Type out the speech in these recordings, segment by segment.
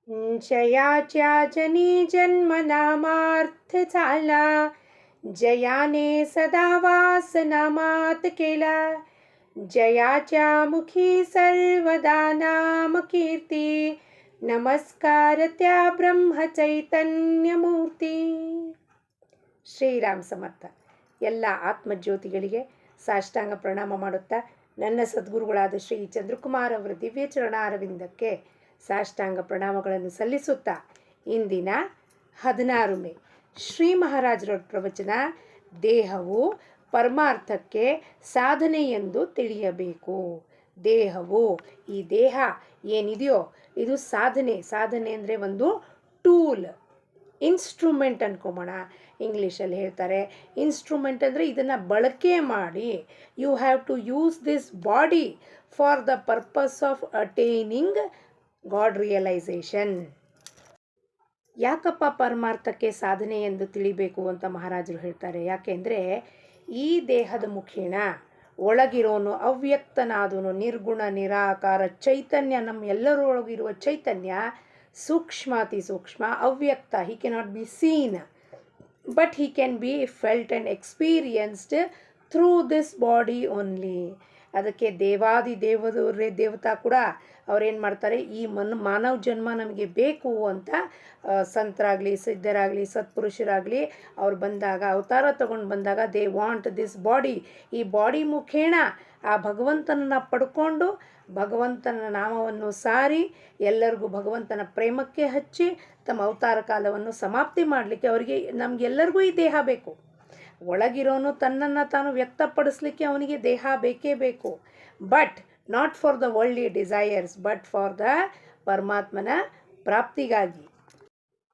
जयाच्या जनी जन्मनामार्थ झाला, जयाने सदा वास नामात केला. जयाच्या मुखी सर्वदा नाम कीर्ती, नमस्कार त्या ಬ್ರಹ್ಮ ಚೈತನ್ಯ ಮೂರ್ತಿ. ಶ್ರೀರಾಮ್ ಸಮರ್ಥ. ಎಲ್ಲ ಆತ್ಮಜ್ಯೋತಿಗಳಿಗೆ ಸಾಷ್ಟಾಂಗ ಪ್ರಣಾಮ ಮಾಡುತ್ತಾ, ನನ್ನ ಸದ್ಗುರುಗಳಾದ ಶ್ರೀ ಚಂದ್ರಕುಮಾರ್ ಅವರ ದಿವ್ಯ ಚರಣಾರವಿಂದಕ್ಕೆ ಸಾಷ್ಟಾಂಗ ಪ್ರಣಾಮಗಳನ್ನು ಸಲ್ಲಿಸುತ್ತಾ, ಇಂದಿನ 16 ಮೇ ಶ್ರೀ ಮಹಾರಾಜರ ಪ್ರವಚನ, ದೇಹವು ಪರಮಾರ್ಥಕ್ಕೆ ಸಾಧನೆ ಎಂದು ತಿಳಿಯಬೇಕು. ದೇಹವು, ಈ ದೇಹ ಏನಿದೆಯೋ ಇದು ಸಾಧನೆ ಅಂದರೆ ಒಂದು ಟೂಲ್, ಇನ್ಸ್ಟ್ರೂಮೆಂಟ್ ಅನ್ಕೊಂಬೋಣ. ಇಂಗ್ಲೀಷಲ್ಲಿ ಹೇಳ್ತಾರೆ ಇನ್ಸ್ಟ್ರೂಮೆಂಟ್ ಅಂದರೆ ಇದನ್ನು ಬಳಕೆ ಮಾಡಿ, you have to use this body for the purpose of attaining god realization. ಯಾಕಪ್ಪ ಪರಮಾರ್ಥಕ್ಕೆ ಸಾಧನೆ ಎಂದು ತಿಳಿಬೇಕು ಅಂತ ಮಹಾರಾಜರು ಹೇಳ್ತಾರೆ? ಯಾಕೆಂದರೆ ಈ ದೇಹದ ಮುಖೇನ ಒಳಗಿರೋನು ಅವ್ಯಕ್ತನಾದನು, ನಿರ್ಗುಣ ನಿರಾಕಾರ ಚೈತನ್ಯ, ನಮ್ಮ ಎಲ್ಲರೊಳಗಿರುವ ಚೈತನ್ಯ ಸೂಕ್ಷ್ಮಾತಿ ಸೂಕ್ಷ್ಮ, ಅವ್ಯಕ್ತ. He cannot be seen, but he can be felt and experienced through this body only. ಅದಕ್ಕೆ ದೇವಾದಿ ದೇವತಾ ಕೂಡ ಅವ್ರೇನು ಮಾಡ್ತಾರೆ, ಈ ಮಾನವ ಜನ್ಮ ನಮಗೆ ಬೇಕು ಅಂತ ಸಂತರಾಗಲಿ, ಸಿದ್ಧರಾಗಲಿ, ಸತ್ಪುರುಷರಾಗಲಿ ಅವ್ರು ಬಂದಾಗ, ಅವತಾರ ತಗೊಂಡು ಬಂದಾಗ, ದೇ ವಾಂಟ್ ದಿಸ್ ಬಾಡಿ. ಈ ಬಾಡಿ ಮುಖೇನ ಆ ಭಗವಂತನನ್ನು ಪಡ್ಕೊಂಡು ಭಗವಂತನ ನಾಮವನ್ನು ಸಾರಿ ಎಲ್ಲರಿಗೂ ಭಗವಂತನ ಪ್ರೇಮಕ್ಕೆ ಹಚ್ಚಿ ತಮ್ಮ ಅವತಾರ ಕಾಲವನ್ನು ಸಮಾಪ್ತಿ ಮಾಡಲಿಕ್ಕೆ ಅವರಿಗೆ, ನಮಗೆಲ್ಲರಿಗೂ ಈ ದೇಹ ಬೇಕು. ಒಳಗಿರೋನು ತನ್ನನ್ನು ತಾನು ವ್ಯಕ್ತಪಡಿಸ್ಲಿಕ್ಕೆ ಅವನಿಗೆ ದೇಹ ಬೇಕೇ ಬೇಕು. But not for the worldly desires, but for the ಪರಮಾತ್ಮನ ಪ್ರಾಪ್ತಿಗಾಗಿ.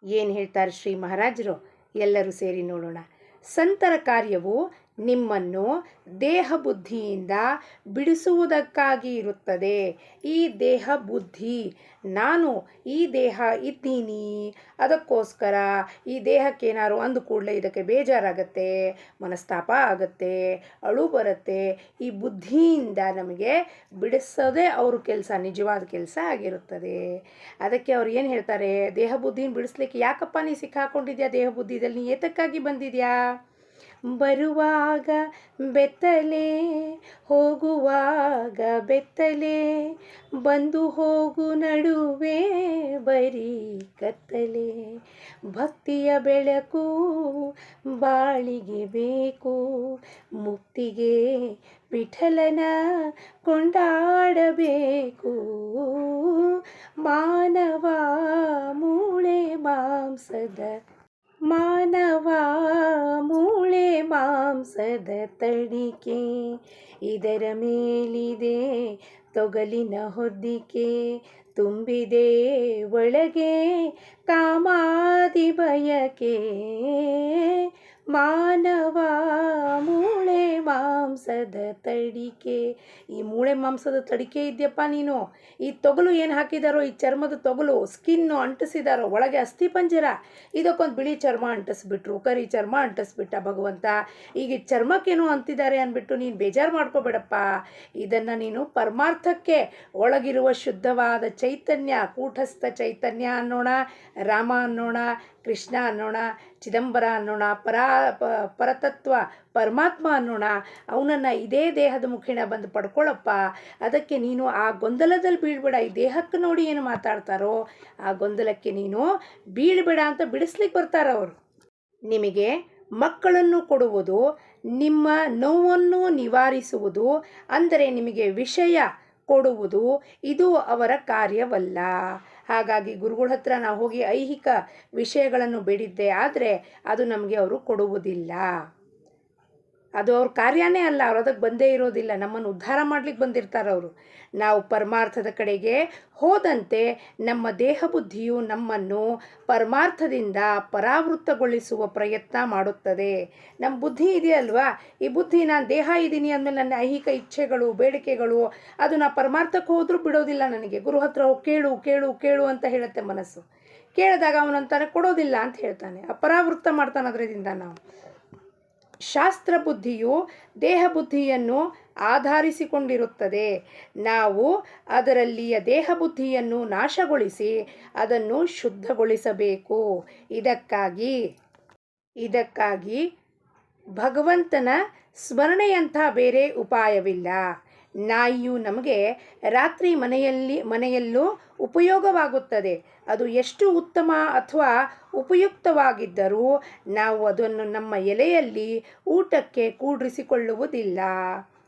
ಏನು ಹೇಳ್ತಾರೆ ಶ್ರೀ ಮಹಾರಾಜರು? ಎಲ್ಲರೂ ಸೇರಿ ನೋಡೋಣ. ಸಂತರ ಕಾರ್ಯವು ನಿಮ್ಮನ್ನು ದೇಹ ಬುದ್ಧಿಯಿಂದ ಬಿಡಿಸುವುದಕ್ಕಾಗಿ ಇರುತ್ತದೆ. ಈ ದೇಹ ಬುದ್ಧಿ, ನಾನು ಈ ದೇಹ ಇದ್ದೀನಿ, ಅದಕ್ಕೋಸ್ಕರ ಈ ದೇಹಕ್ಕೇನಾದ್ರು ಅಂದ ಕೂಡಲೇ ಇದಕ್ಕೆ ಬೇಜಾರಾಗತ್ತೆ, ಮನಸ್ತಾಪ ಆಗುತ್ತೆ, ಅಳು ಬರುತ್ತೆ. ಈ ಬುದ್ಧಿಯಿಂದ ನಮಗೆ ಬಿಡಿಸೋದೇ ಅವ್ರ ಕೆಲಸ, ನಿಜವಾದ ಕೆಲಸ ಆಗಿರುತ್ತದೆ. ಅದಕ್ಕೆ ಅವ್ರು ಏನು ಹೇಳ್ತಾರೆ, ದೇಹ ಬುದ್ಧಿನ ಬಿಡಿಸ್ಲಿಕ್ಕೆ ಯಾಕಪ್ಪ ನೀ ಸಿಕ್ಕಾಕೊಂಡಿದ್ಯಾ ದೇಹ ಬುದ್ಧಿದಲ್ಲಿ, ನೀ ಏತಕ್ಕಾಗಿ ಬಂದಿದ್ಯಾ? ಬರುವಾಗ ಬೆತ್ತಲೆ, ಹೋಗುವಾಗ ಬೆತ್ತಲೆ, ಬಂದು ಹೋಗು ನಡುವೆ ಬರೀ ಕತ್ತಲೆ. ಭಕ್ತಿಯ ಬೆಳಕು ಬಾಳಿಗೆ ಬೇಕು, ಮುಕ್ತಿಗೆ ವಿಠಲನ ಕೊಂಡಾಡಬೇಕು. ಮಾನವ ಮೂಳೆ ಮಾಂಸದ ತಡಿಕೆ, ಇದರ ಮೇಲಿದೆ ತೊಗಲಿನ ಹೊದ್ದಿಕೆ, ತುಂಬಿದೆ ಒಳಗೆ ಕಾಮಾದಿ ಬಯಕೆ. ಮಾನವ ಮೂಳೆ ಮಾಂಸದ ತಡಿಕೆ. ಈ ಮೂಳೆ ಮಾಂಸದ ತಡಿಕೆ ಇದೆಯಪ್ಪ ನೀನು. ಈ ತೊಗಲು ಏನು ಹಾಕಿದಾರೋ, ಈ ಚರ್ಮದ ತೊಗಲು, ಸ್ಕಿನ್ನು ಅಂಟಿಸಿದಾರೋ, ಒಳಗೆ ಅಸ್ಥಿ ಪಂಜರ, ಇದಕ್ಕೊಂದು ಬಿಳಿ ಚರ್ಮ ಅಂಟಿಸ್ಬಿಟ್ರು, ಕರಿ ಚರ್ಮ ಅಂಟಿಸ್ಬಿಟ್ಟ ಭಗವಂತ. ಈಗ ಚರ್ಮಕ್ಕೇನೋ ಅಂತಿದ್ದಾರೆ ಅಂದ್ಬಿಟ್ಟು ನೀನು ಬೇಜಾರು ಮಾಡ್ಕೋಬೇಡಪ್ಪ. ಇದನ್ನು ನೀನು ಪರಮಾರ್ಥಕ್ಕೆ, ಒಳಗಿರುವ ಶುದ್ಧವಾದ ಚೈತನ್ಯ, ಕೂಟಸ್ಥ ಚೈತನ್ಯ ಅನ್ನೋಣ, ರಾಮ ಅನ್ನೋಣ, ಕೃಷ್ಣ ಅನ್ನೋಣ, ಚಿದಂಬರ ಅನ್ನೋಣ, ಪರತತ್ವ ಪರಮಾತ್ಮ ಅನ್ನೋಣ, ಅವನನ್ನು ಇದೇ ದೇಹದ ಮುಖೇನ ಬಂದು ಪಡ್ಕೊಳ್ಳಪ್ಪ. ಅದಕ್ಕೆ ನೀನು ಆ ಗೊಂದಲದಲ್ಲಿ ಬೀಳ್ಬೇಡ. ಈ ದೇಹಕ್ಕೆ ನೋಡಿ ಏನು ಮಾತಾಡ್ತಾರೋ ಆ ಗೊಂದಲಕ್ಕೆ ನೀನು ಬೀಳ್ಬೇಡ ಅಂತ ಬಿಡಿಸ್ಲಿಕ್ಕೆ ಬರ್ತಾರೆ ಅವರು. ನಿಮಗೆ ಮಕ್ಕಳನ್ನು ಕೊಡುವುದು, ನಿಮ್ಮ ನೋವನ್ನು ನಿವಾರಿಸುವುದು, ಅಂದರೆ ನಿಮಗೆ ವಿಷಯ ಕೊಡುವುದು, ಇದು ಅವರ ಕಾರ್ಯವಲ್ಲ. ಹಾಗಾಗಿ ಗುರುಗಳ ಹತ್ರ ನಾವು ಹೋಗಿ ಐಹಿಕ ವಿಷಯಗಳನ್ನು ಬೇಡಿದ್ದೆ ಆದರೆ ಅದು ನಮಗೆ ಅವರು ಕೊಡುವುದಿಲ್ಲ. ಅದು ಅವ್ರ ಕಾರ್ಯನೇ ಅಲ್ಲ, ಅವ್ರು ಅದಕ್ಕೆ ಬಂದೇ ಇರೋದಿಲ್ಲ. ನಮ್ಮನ್ನು ಉದ್ಧಾರ ಮಾಡ್ಲಿಕ್ಕೆ ಬಂದಿರ್ತಾರೆ ಅವರು. ನಾವು ಪರಮಾರ್ಥದ ಕಡೆಗೆ ಹೋದಂತೆ ನಮ್ಮ ದೇಹ ಬುದ್ಧಿಯು ನಮ್ಮನ್ನು ಪರಮಾರ್ಥದಿಂದ ಪರಾವೃತ್ತಗೊಳಿಸುವ ಪ್ರಯತ್ನ ಮಾಡುತ್ತದೆ. ನಮ್ಮ ಬುದ್ಧಿ ಇದೆಯಲ್ವಾ, ಈ ಬುದ್ಧಿ ನಾನು ದೇಹ ಇದ್ದೀನಿ ಅಂದಮೇಲೆ ನನ್ನ ಐಹಿಕ ಇಚ್ಛೆಗಳು, ಬೇಡಿಕೆಗಳು, ಅದು ನಾ ಪರಮಾರ್ಥಕ್ಕೆ ಹೋದರೂ ಬಿಡೋದಿಲ್ಲ ನನಗೆ. ಗುರು ಹತ್ರ ಹೋಗಿ ಕೇಳು ಕೇಳು ಕೇಳು ಅಂತ ಹೇಳುತ್ತೆ ಮನಸ್ಸು. ಕೇಳಿದಾಗ ಅವನಂತಾರೆ ಕೊಡೋದಿಲ್ಲ ಅಂತ ಹೇಳ್ತಾನೆ, ಪರಾವೃತ್ತ ಮಾಡ್ತಾನೆ ಅದರಿಂದ ನಾವು. ಶಾಸ್ತ್ರ ಬುದ್ಧಿಯು ದೇಹ ಬುದ್ಧಿಯನ್ನು ಆಧರಿಸಿಕೊಂಡಿರುತ್ತದೆ. ನಾವು ಅದರಲ್ಲಿಯ ದೇಹ ಬುದ್ಧಿಯನ್ನು ನಾಶಗೊಳಿಸಿ ಅದನ್ನು ಶುದ್ಧಗೊಳಿಸಬೇಕು. ಇದಕ್ಕಾಗಿ ಭಗವಂತನ ಸ್ಮರಣೆಯಂಥ ಬೇರೆ ಉಪಾಯವಿಲ್ಲ. ನಾಯಿಯು ನಮಗೆ ರಾತ್ರಿ ಮನೆಯಲ್ಲೂ ಉಪಯೋಗವಾಗುತ್ತದೆ. ಅದು ಎಷ್ಟು ಉತ್ತಮ ಅಥವಾ ಉಪಯುಕ್ತವಾಗಿದ್ದರೂ ನಾವು ಅದನ್ನು ನಮ್ಮ ಎಲೆಯಲ್ಲಿ ಊಟಕ್ಕೆ ಕೂಡಿಸಿಕೊಳ್ಳುವುದಿಲ್ಲ.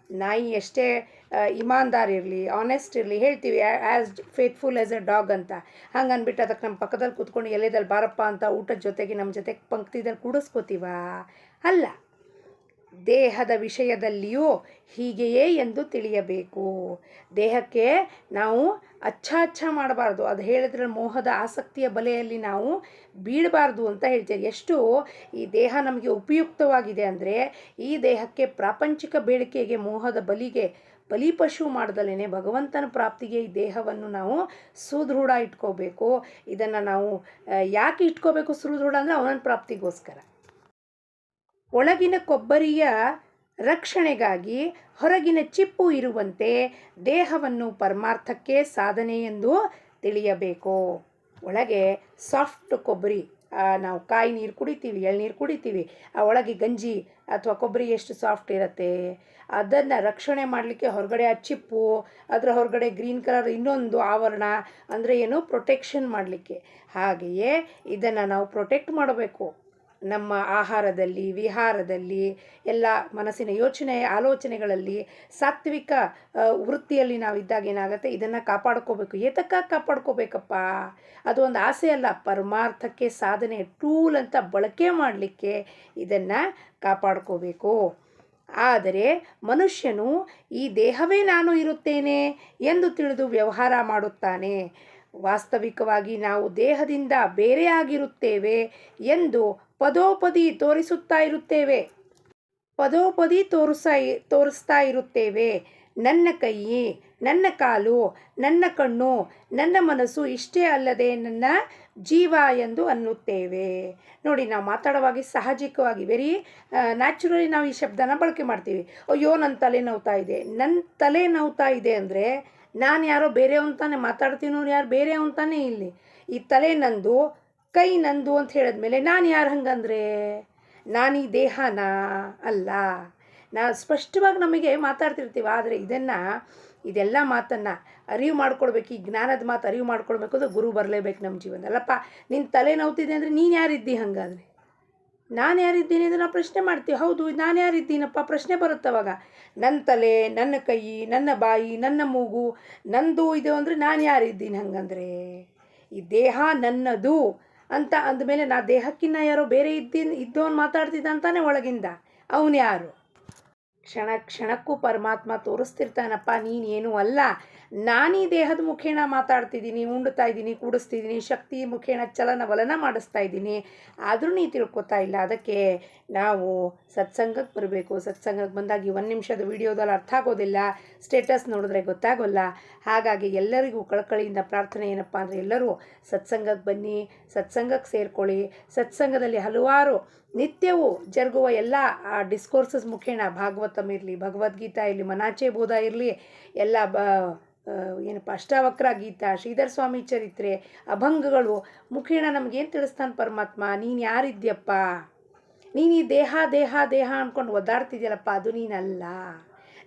ನಾಯಿ ಎಷ್ಟೇ ಇಮಾನ್ದಾರ್ ಇರಲಿ, ಆನೆಸ್ಟ್ ಇರಲಿ, ಹೇಳ್ತೀವಿ as faithful as a dog ಅಂತ. ಹಂಗೆ ಅಂದ್ಬಿಟ್ಟು ಅದಕ್ಕೆ ನಮ್ಮ ಪಕ್ಕದಲ್ಲಿ ಕೂತ್ಕೊಂಡು ಎಲೆದಲ್ಲಿ ಬಾರಪ್ಪ ಅಂತ ಊಟದ ಜೊತೆಗೆ ನಮ್ಮ ಜೊತೆಗೆ ಪಂಕ್ತಿದಲ್ಲಿ ಕೂಡಿಸ್ಕೋತೀವ? ಅಲ್ಲ. ದೇಹದ ವಿಷಯದಲ್ಲಿಯೂ ಹೀಗೆಯೇ ಎಂದು ತಿಳಿಯಬೇಕು. ದೇಹಕ್ಕೆ ನಾವು ಅಚ್ಛ ಮಾಡಬಾರ್ದು. ಅದು ಹೇಳಿದ್ರೆ ಮೋಹದ ಆಸಕ್ತಿಯ ಬಲೆಯಲ್ಲಿ ನಾವು ಬೀಳಬಾರ್ದು ಅಂತ ಹೇಳ್ತೇವೆ. ಎಷ್ಟು ಈ ದೇಹ ನಮಗೆ ಉಪಯುಕ್ತವಾಗಿದೆ ಅಂದರೆ, ಈ ದೇಹಕ್ಕೆ ಪ್ರಾಪಂಚಿಕ ಬೇಡಿಕೆಗೆ, ಮೋಹದ ಬಲಿಪಶು ಮಾಡ್ದಲೇ ಭಗವಂತನ ಪ್ರಾಪ್ತಿಗೆ ಈ ದೇಹವನ್ನು ನಾವು ಸುದೃಢ ಇಟ್ಕೋಬೇಕು. ಇದನ್ನು ನಾವು ಯಾಕೆ ಇಟ್ಕೋಬೇಕು ಸುದೃಢ ಅಂದರೆ ಅವನ ಪ್ರಾಪ್ತಿಗೋಸ್ಕರ. ಒಳಗಿನ ಕೊಬ್ಬರಿಯ ರಕ್ಷಣೆಗಾಗಿ ಹೊರಗಿನ ಚಿಪ್ಪು ಇರುವಂತೆ ದೇಹವನ್ನು ಪರಮಾರ್ಥಕ್ಕೆ ಸಾಧನೆ ಎಂದು ತಿಳಿಯಬೇಕು. ಒಳಗೆ ಸಾಫ್ಟ್ ಕೊಬ್ಬರಿ, ನಾವು ಕಾಯಿ ನೀರು ಕುಡಿತೀವಿ, ಎಳ್ನೀರು ಕುಡಿತೀವಿ, ಆ ಒಳಗೆ ಗಂಜಿ ಅಥವಾ ಕೊಬ್ಬರಿ ಎಷ್ಟು ಸಾಫ್ಟ್ ಇರುತ್ತೆ. ಅದನ್ನು ರಕ್ಷಣೆ ಮಾಡಲಿಕ್ಕೆ ಹೊರಗಡೆ ಆ ಚಿಪ್ಪು, ಅದರ ಹೊರಗಡೆ ಗ್ರೀನ್ ಕಲರ್ ಇನ್ನೊಂದು ಆವರಣ ಅಂದರೆ ಏನು, ಪ್ರೊಟೆಕ್ಷನ್ ಮಾಡಲಿಕ್ಕೆ. ಹಾಗೆಯೇ ಇದನ್ನು ನಾವು ಪ್ರೊಟೆಕ್ಟ್ ಮಾಡಬೇಕು. ನಮ್ಮ ಆಹಾರದಲ್ಲಿ, ವಿಹಾರದಲ್ಲಿ, ಎಲ್ಲ ಮನಸ್ಸಿನ ಆಲೋಚನೆಗಳಲ್ಲಿ, ಸಾತ್ವಿಕ ವೃತ್ತಿಯಲ್ಲಿ ನಾವು ಇದ್ದಾಗ ಏನಾಗುತ್ತೆ, ಇದನ್ನು ಕಾಪಾಡ್ಕೋಬೇಕು. ಏತಕ್ಕಾಗಿ ಕಾಪಾಡ್ಕೋಬೇಕಪ್ಪ? ಅದು ಒಂದು ಆಸೆ ಅಲ್ಲ, ಪರಮಾರ್ಥಕ್ಕೆ ಸಾಧನೆ ಟೂಲ್ ಅಂತ ಬಳಕೆ ಮಾಡಲಿಕ್ಕೆ ಇದನ್ನು ಕಾಪಾಡ್ಕೋಬೇಕು. ಆದರೆ ಮನುಷ್ಯನು ಈ ದೇಹವೇ ನಾನು ಇರುತ್ತೇನೆ ಎಂದು ತಿಳಿದು ವ್ಯವಹಾರ ಮಾಡುತ್ತಾನೆ. ವಾಸ್ತವಿಕವಾಗಿ ನಾವು ದೇಹದಿಂದ ಬೇರೆಯಾಗಿರುತ್ತೇವೆ ಎಂದು ಪದೋಪದಿ ತೋರಿಸ್ತಾ ಇರುತ್ತೇವೆ. ನನ್ನ ಕೈ, ನನ್ನ ಕಾಲು, ನನ್ನ ಕಣ್ಣು, ನನ್ನ ಮನಸ್ಸು ಇಷ್ಟೇ ಅಲ್ಲದೆ ನನ್ನ ಜೀವ ಎಂದು ಅನ್ನುತ್ತೇವೆ. ನೋಡಿ, ನಾವು ಮಾತಾಡುವಾಗ ಸಹಜಿಕವಾಗಿ ವೆರಿ ನ್ಯಾಚುರಲಿ ನಾವು ಈ ಶಬ್ದನ ಬಳಕೆ ಮಾಡ್ತೀವಿ. ಅಯ್ಯೋ, ನನ್ನ ತಲೆ ನೋವ್ತಾ ಇದೆ. ನನ್ನ ತಲೆ ನೋವ್ತಾ ಇದೆ ಅಂದರೆ ನಾನು ಯಾರೋ ಬೇರೆ ಅಂತಾನೆ ಮಾತಾಡ್ತೀನೋ, ಯಾರು ಬೇರೆ ಅಂತಾನೆ ಇಲ್ಲಿ. ಈ ತಲೆ ನಂದು, ಕೈ ನಂದು ಅಂತ ಹೇಳಿದ್ಮೇಲೆ ನಾನು ಯಾರು ಹಂಗಂದ್ರೆ? ನಾನು ಈ ದೇಹನ ಅಲ್ಲ. ನಾವು ಸ್ಪಷ್ಟವಾಗಿ ನಮಗೆ ಮಾತಾಡ್ತಿರ್ತೀವಿ. ಆದರೆ ಇದೆಲ್ಲ ಮಾತನ್ನು ಅರಿವು ಮಾಡ್ಕೊಳ್ಬೇಕು. ಈ ಜ್ಞಾನದ ಮಾತು ಅರಿವು ಮಾಡ್ಕೊಳ್ಬೇಕು ಅಂದರೆ ಗುರು ಬರಲೇಬೇಕು ನಮ್ಮ ಜೀವನ. ಅಲ್ಲಪ್ಪ, ನಿನ್ನ ತಲೆ ನೋವ್ತಿದೆ ಅಂದರೆ ನೀನು ಯಾರಿದ್ದಿ? ಹಾಗಾದರೆ ನಾನು ಯಾರಿದ್ದೀನಿ ಅಂದರೆ ನಾವು ಪ್ರಶ್ನೆ ಮಾಡ್ತೀವಿ. ಹೌದು, ನಾನು ಯಾರಿದ್ದೀನಪ್ಪ? ಪ್ರಶ್ನೆ ಬರುತ್ತವಾಗ. ನನ್ನ ತಲೆ, ನನ್ನ ಕೈ, ನನ್ನ ಬಾಯಿ, ನನ್ನ ಮೂಗು ನಂದು ಇದು ಅಂದರೆ ನಾನು ಯಾರಿದ್ದೀನಿ ಹಂಗಂದರೆ? ಈ ದೇಹ ನನ್ನದು ಅಂತ ಅಂದಮೇಲೆ ನಾ ದೇಹಕ್ಕಿನ್ನ ಯಾರೋ ಬೇರೆ ಇದ್ದವನು ಮಾತಾಡ್ತಿದ್ದ ಅಂತಾನೆ ಒಳಗಿಂದ. ಅವನು ಯಾರು? ಕ್ಷಣಕ್ಕೂ ಪರಮಾತ್ಮ ತೋರಿಸ್ತಿರ್ತಾನಪ್ಪ, ನೀನೇನು ಅಲ್ಲ. ನಾನೀ ದೇಹದ ಮುಖೇನ ಮಾತಾಡ್ತಿದ್ದೀನಿ, ಉಂಡ್ತಾ ಇದ್ದೀನಿ, ಕೂಡಿಸ್ತಿದ್ದೀನಿ, ಶಕ್ತಿ ಮುಖೇನ ಚಲನವಲನ ಮಾಡಿಸ್ತಾ ಇದ್ದೀನಿ. ಆದರೂ ನೀ ತಿಳ್ಕೊತಾ ಇಲ್ಲ. ಅದಕ್ಕೆ ನಾವು ಸತ್ಸಂಗಕ್ಕೆ ಬರಬೇಕು. ಸತ್ಸಂಗಕ್ಕೆ ಬಂದಾಗ ಈ 1 ನಿಮಿಷದ ವಿಡಿಯೋದಲ್ಲಿ ಅರ್ಥ ಆಗೋದಿಲ್ಲ, ಸ್ಟೇಟಸ್ ನೋಡಿದ್ರೆ ಗೊತ್ತಾಗೋಲ್ಲ. ಹಾಗಾಗಿ ಎಲ್ಲರಿಗೂ ಕಳಕಳಿಯಿಂದ ಪ್ರಾರ್ಥನೆ ಏನಪ್ಪ ಅಂದರೆ, ಎಲ್ಲರೂ ಸತ್ಸಂಗಕ್ಕೆ ಬನ್ನಿ, ಸತ್ಸಂಗಕ್ಕೆ ಸೇರ್ಕೊಳ್ಳಿ. ಸತ್ಸಂಗದಲ್ಲಿ ಹಲವಾರು ನಿತ್ಯವೂ ಜರುಗುವ ಎಲ್ಲ ಡಿಸ್ಕೋರ್ಸಸ್ ಮುಖೇನ, ಭಾಗವತಮ್ ಇರಲಿ, ಭಗವದ್ಗೀತಾ ಇರಲಿ, ಮನಾಚೆ ಬೋಧ ಇರಲಿ, ಎಲ್ಲ ಅಷ್ಟಾವಕ್ರ ಗೀತಾ, ಶ್ರೀಧರ ಸ್ವಾಮಿ ಚರಿತ್ರೆ, ಅಭಂಗಗಳು ಮುಖೇನ ನಮಗೇನು ತಿಳಿಸ್ತಾನೆ ಪರಮಾತ್ಮ? ನೀನು ಯಾರಿದ್ಯಪ್ಪ? ನೀನು ಈ ದೇಹ ದೇಹ ದೇಹ ಅಂದ್ಕೊಂಡು ಒದ್ದಾಡ್ತಿದ್ಯಲ್ಲಪ್ಪ, ಅದು ನೀನಲ್ಲ.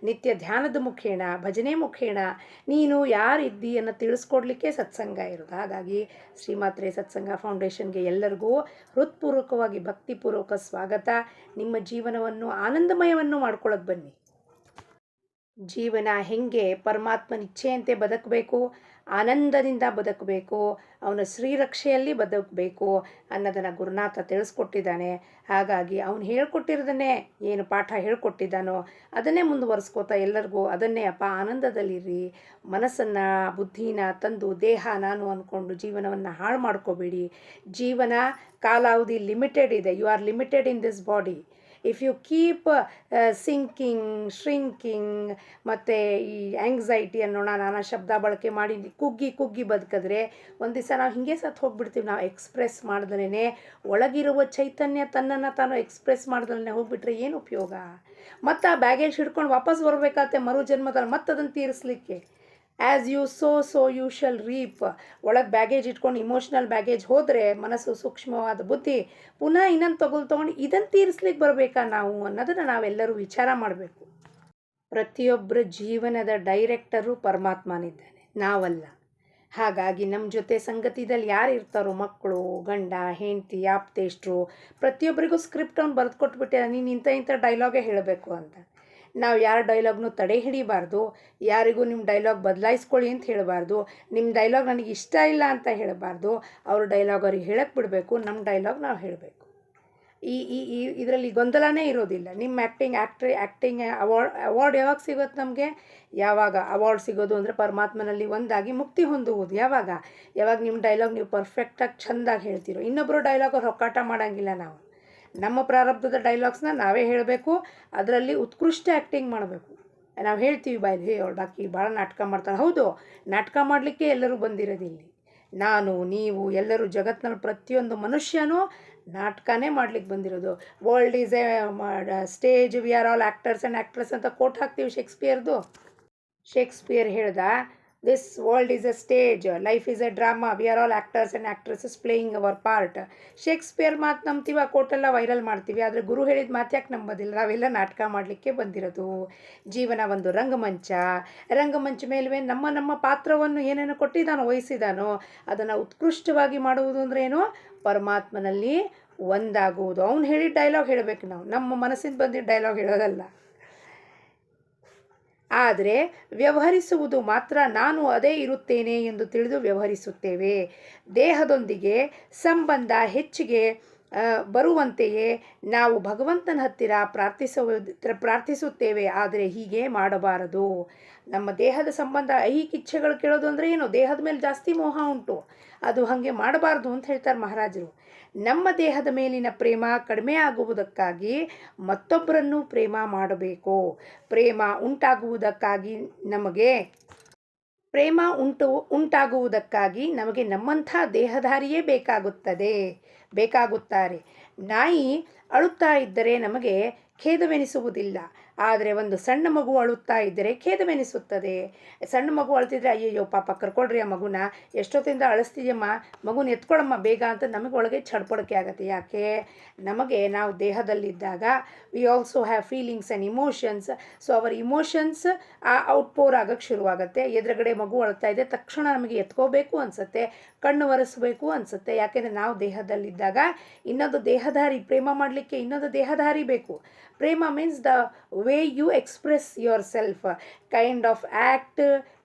ನಿತ್ಯ ಧ್ಯಾನದ ಮುಖೇನ, ಭಜನೆ ಮುಖೇನ ನೀನು ಯಾರಿದ್ದಿ ಅನ್ನೋ ತಿಳಿಸ್ಕೊಡ್ಲಿಕ್ಕೆ ಸತ್ಸಂಗ ಇರೋದು. ಹಾಗಾಗಿ ಶ್ರೀಮಾತ್ರೆ ಸತ್ಸಂಗ ಫೌಂಡೇಶನ್ಗೆ ಎಲ್ಲರಿಗೂ ಹೃತ್ಪೂರ್ವಕವಾಗಿ ಭಕ್ತಿಪೂರ್ವಕ ಸ್ವಾಗತ. ನಿಮ್ಮ ಜೀವನವನ್ನು ಆನಂದಮಯವನ್ನು ಮಾಡ್ಕೊಳ್ಳೋಕೆ ಬನ್ನಿ. ಜೀವನ ಹೆಂಗೆ ಪರಮಾತ್ಮನ ಇಚ್ಛೆಯಂತೆ ಬದುಕಬೇಕು, ಆನಂದದಿಂದ ಬದುಕಬೇಕು, ಅವನ ಶ್ರೀರಕ್ಷೆಯಲ್ಲಿ ಬದುಕಬೇಕು ಅನ್ನೋದನ್ನು ಗುರುನಾಥ ತಿಳಿಸ್ಕೊಟ್ಟಿದ್ದಾನೆ. ಹಾಗಾಗಿ ಅವನು ಹೇಳ್ಕೊಟ್ಟಿರೋದನ್ನೇ ಏನು ಪಾಠ ಹೇಳ್ಕೊಟ್ಟಿದ್ದಾನೋ ಅದನ್ನೇ ಮುಂದುವರಿಸ್ಕೋತಾ ಎಲ್ಲರಿಗೂ ಅದನ್ನೇ ಅಪ್ಪ ಆನಂದದಲ್ಲಿರಿ. ಮನಸ್ಸನ್ನು ಬುದ್ಧಿನ ತಂದು ದೇಹ ನಾನು ಅಂದ್ಕೊಂಡು ಜೀವನವನ್ನು ಹಾಳು ಮಾಡ್ಕೋಬೇಡಿ. ಜೀವನ ಕಾಲಾವಧಿ ಲಿಮಿಟೆಡ್ ಇದೆ. You are limited in this body. If you keep sinking shrinking ಮತ್ತು ಈ ಆ್ಯಂಗ್ಸೈಟಿ ಅನ್ನೋಣ ನಾನಾ ಶಬ್ದ ಬಳಕೆ ಮಾಡಿ ಕುಗ್ಗಿ ಕುಗ್ಗಿ ಬದುಕಿದ್ರೆ ಒಂದು ದಿವಸ ನಾವು ಹಿಂಗೆ ಸತ್ತು ಹೋಗ್ಬಿಡ್ತೀವಿ. ನಾವು ಎಕ್ಸ್ಪ್ರೆಸ್ ಮಾಡ್ದಲೇ ಒಳಗಿರುವ ಚೈತನ್ಯ ತನ್ನನ್ನು ತಾನು ಎಕ್ಸ್ಪ್ರೆಸ್ ಮಾಡ್ದಲೇ ಹೋಗ್ಬಿಟ್ರೆ ಏನು ಉಪಯೋಗ? ಮತ್ತು ಆ ಬ್ಯಾಗೇಜ್ ಹಿಡ್ಕೊಂಡು ವಾಪಸ್ ಬರಬೇಕಾಗತ್ತೆ ಮರು ಜನ್ಮದಲ್ಲಿ ಮತ್ತೆ ಅದನ್ನು ತೀರಿಸ್ಲಿಕ್ಕೆ. As you sow you shall reap. ಒಳಗೆ ಬ್ಯಾಗೇಜ್ ಇಟ್ಕೊಂಡು ಇಮೋಷ್ನಲ್ ಬ್ಯಾಗೇಜ್ ಹೋದರೆ ಮನಸ್ಸು ಸೂಕ್ಷ್ಮವಾದ ಬುದ್ಧಿ ಪುನಃ ಇನ್ನೊಂದು ತೊಗೊಂಡು ಇದನ್ನು ತೀರಿಸ್ಲಿಕ್ಕೆ ಬರಬೇಕಾ ನಾವು ಅನ್ನೋದನ್ನು ನಾವೆಲ್ಲರೂ ವಿಚಾರ ಮಾಡಬೇಕು. ಪ್ರತಿಯೊಬ್ಬರ ಜೀವನದ ಡೈರೆಕ್ಟರು ಪರಮಾತ್ಮನಿದ್ದಾನೆ, ನಾವಲ್ಲ. ಹಾಗಾಗಿ ನಮ್ಮ ಜೊತೆ ಸಂಗತಿದಲ್ಲಿ ಯಾರು ಇರ್ತಾರೋ, ಮಕ್ಕಳು, ಗಂಡ, ಹೆಂಡತಿ, ಆಪ್ತೇಷ್ಟರು, ಪ್ರತಿಯೊಬ್ಬರಿಗೂ ಸ್ಕ್ರಿಪ್ಟ್ ಅವ್ನು ಬರೆದು ಕೊಟ್ಬಿಟ್ಟೆ, ನೀನು ಇಂಥ ಡೈಲಾಗೇ ಹೇಳಬೇಕು ಅಂತ. ನಾವು ಯಾರ ಡೈಲಾಗ್ನೂ ತಡೆ ಹಿಡಿಬಾರ್ದು, ಯಾರಿಗೂ ನಿಮ್ಮ ಡೈಲಾಗ್ ಬದಲಾಯಿಸ್ಕೊಳ್ಳಿ ಅಂತ ಹೇಳಬಾರ್ದು, ನಿಮ್ಮ ಡೈಲಾಗ್ ನನಗೆ ಇಷ್ಟ ಇಲ್ಲ ಅಂತ ಹೇಳಬಾರ್ದು. ಅವ್ರ ಡೈಲಾಗ್ ಅವ್ರಿಗೆ ಹೇಳಕ್ಕೆ ಬಿಡಬೇಕು, ನಮ್ಮ ಡೈಲಾಗ್ ನಾವು ಹೇಳಬೇಕು. ಇದರಲ್ಲಿ ಗೊಂದಲನೇ ಇರೋದಿಲ್ಲ. ನಿಮ್ಮ ಆ್ಯಕ್ಟಿಂಗ್ ಅವಾರ್ಡ್ ಯಾವಾಗ ಸಿಗುತ್ತೆ ನಮಗೆ? ಯಾವಾಗ ಅವಾರ್ಡ್ ಸಿಗೋದು ಅಂದರೆ ಪರಮಾತ್ಮನಲ್ಲಿ ಒಂದಾಗಿ ಮುಕ್ತಿ ಹೊಂದುವುದು. ಯಾವಾಗ ನಿಮ್ಮ ಡೈಲಾಗ್ ನೀವು ಪರ್ಫೆಕ್ಟಾಗಿ ಚೆಂದಾಗಿ ಹೇಳ್ತೀರೋ. ಇನ್ನೊಬ್ಬರು ಡೈಲಾಗ್ ಅವ್ರು ಹೊಕ್ಕಾಟ ಮಾಡೋಂಗಿಲ್ಲ. ನಾವು ನಮ್ಮ ಪ್ರಾರಬ್ಧದ ಡೈಲಾಗ್ಸ್ನ ನಾವೇ ಹೇಳಬೇಕು, ಅದರಲ್ಲಿ ಉತ್ಕೃಷ್ಟ ಆ್ಯಕ್ಟಿಂಗ್ ಮಾಡಬೇಕು. ನಾವು ಹೇಳ್ತೀವಿ ಬಾಯಲ್ಲಿ, ಅವಳು ಬಾಕಿ ಭಾಳ ನಾಟಕ ಮಾಡ್ತಾಳೆ. ಹೌದು, ನಾಟಕ ಮಾಡಲಿಕ್ಕೆ ಎಲ್ಲರೂ ಬಂದಿರೋದಿಲ್ಲ. ನಾನು, ನೀವು ಎಲ್ಲರೂ ಜಗತ್ತಿನಲ್ಲಿ ಪ್ರತಿಯೊಂದು ಮನುಷ್ಯನೂ ನಾಟಕನೇ ಮಾಡ್ಲಿಕ್ಕೆ ಬಂದಿರೋದು. World is a stage, we are all actors and actress ಅಂತ ಕೋಟ್ ಹಾಕ್ತೀವಿ ಶೇಕ್ಸ್ಪಿಯರ್ದು. ಶೇಕ್ಸ್ಪಿಯರ್ ಹೇಳ್ದ, this world is a stage, life is a drama, we are all actors and actresses playing our part. Shakespeare ಮಾತು ನಂಬ್ತೀವಿ, ಆ ಕೋಟೆಲ್ಲ viral ಮಾಡ್ತೀವಿ. ಆದರೆ ಗುರು ಹೇಳಿದ ಮಾತು ಯಾಕೆ ನಂಬೋದಿಲ್ಲ? ನಾವೆಲ್ಲ ನಾಟಕ ಮಾಡಲಿಕ್ಕೆ ಬಂದಿರೋದು. ಜೀವನ ಒಂದು ರಂಗಮಂಚ ಮೇಲುವೆ ನಮ್ಮ ಪಾತ್ರವನ್ನು ಏನೇನು ಕೊಟ್ಟಿದ್ದಾನೋ, ವಹಿಸಿದಾನೋ ಅದನ್ನು ಉತ್ಕೃಷ್ಟವಾಗಿ ಮಾಡುವುದು ಅಂದರೆ ಏನು? ಪರಮಾತ್ಮನಲ್ಲಿ ಒಂದಾಗುವುದು. ಅವ್ನು ಹೇಳಿದ ಡೈಲಾಗ್ ಹೇಳಬೇಕು ನಾವು, ನಮ್ಮ ಮನಸ್ಸಿಂದ ಬಂದಿದ್ದ ಡೈಲಾಗ್ ಹೇಳೋದಲ್ಲ. ಆದರೆ ವ್ಯವಹರಿಸುವುದು ಮಾತ್ರ ನಾನು ಅದೇ ಇರುತ್ತೇನೆ ಎಂದು ತಿಳಿದು ವ್ಯವಹರಿಸುತ್ತೇವೆ. ದೇಹದೊಂದಿಗೆ ಸಂಬಂಧ ಹೆಚ್ಚಿಗೆ ಬರುವಂತೆಯೇ ನಾವು ಭಗವಂತನ ಹತ್ತಿರ ಪ್ರಾರ್ಥಿಸುತ್ತೇವೆ. ಆದರೆ ಹೀಗೆ ಮಾಡಬಾರದು. ನಮ್ಮ ದೇಹದ ಸಂಬಂಧ ಐಹಿಕ ಇಚ್ಛೆಗಳು ಕೇಳೋದು ಅಂದರೆ ಏನು? ದೇಹದ ಮೇಲೆ ಜಾಸ್ತಿ ಮೋಹ ಉಂಟು, ಅದು ಹಾಗೆ ಮಾಡಬಾರ್ದು ಅಂತ ಹೇಳ್ತಾರೆ ಮಹಾರಾಜರು. ನಮ್ಮ ದೇಹದ ಮೇಲಿನ ಪ್ರೇಮ ಕಡಿಮೆ ಆಗುವುದಕ್ಕಾಗಿ ಮತ್ತೊಬ್ಬರನ್ನು ಪ್ರೇಮ ಮಾಡಬೇಕು. ಪ್ರೇಮ ಉಂಟಾಗುವುದಕ್ಕಾಗಿ ನಮಗೆ ನಮ್ಮಂಥ ದೇಹಧಾರಿಯೇ ಬೇಕಾಗುತ್ತಾರೆ. ನಾಯಿ ಅಳುತ್ತಾ ಇದ್ದರೆ ನಮಗೆ ಖೇದವೆನಿಸುವುದಿಲ್ಲ, ಆದರೆ ಒಂದು ಸಣ್ಣ ಮಗು ಅಳುತ್ತಾ ಇದ್ದರೆ ಖೇದವೆನಿಸುತ್ತದೆ. ಸಣ್ಣ ಮಗು ಅಳ್ತಿದ್ರೆ ಅಯ್ಯಯ್ಯೋ ಪಾಪ ಕರ್ಕೊಳ್ರಿ ಆ ಮಗುನ, ಎಷ್ಟೊತ್ತಿಂದ ಅಳಿಸ್ತೀಯಮ್ಮ, ಮಗುನ ಎತ್ಕೊಳ್ಳಮ್ಮ ಬೇಗ ಅಂತ ನಮಗೆ ಒಳಗೆ ಚಡ್ಪಡಿಕೆ ಆಗುತ್ತೆ. ಯಾಕೆ? ನಾವು ದೇಹದಲ್ಲಿದ್ದಾಗ we also have feelings and emotions. So our emotions outpour ಆಗೋಕ್ಕೆ ಶುರುವಾಗುತ್ತೆ. ಎದುರುಗಡೆ ಮಗು ಅಳ್ತಾ ಇದೆ ತಕ್ಷಣ ನಮಗೆ ಎತ್ಕೋಬೇಕು ಅನಿಸುತ್ತೆ, ಕಣ್ಣು ಒರೆಸಬೇಕು ಅನಿಸುತ್ತೆ. ಯಾಕೆಂದರೆ ನಾವು ದೇಹದಲ್ಲಿದ್ದಾಗ ಇನ್ನೊಂದು ದೇಹಧಾರಿ, ಪ್ರೇಮ ಮಾಡಲಿಕ್ಕೆ ಇನ್ನೊಂದು ದೇಹಧಾರಿ ಬೇಕು. ಪ್ರೇಮ means the way you express yourself, kind of act,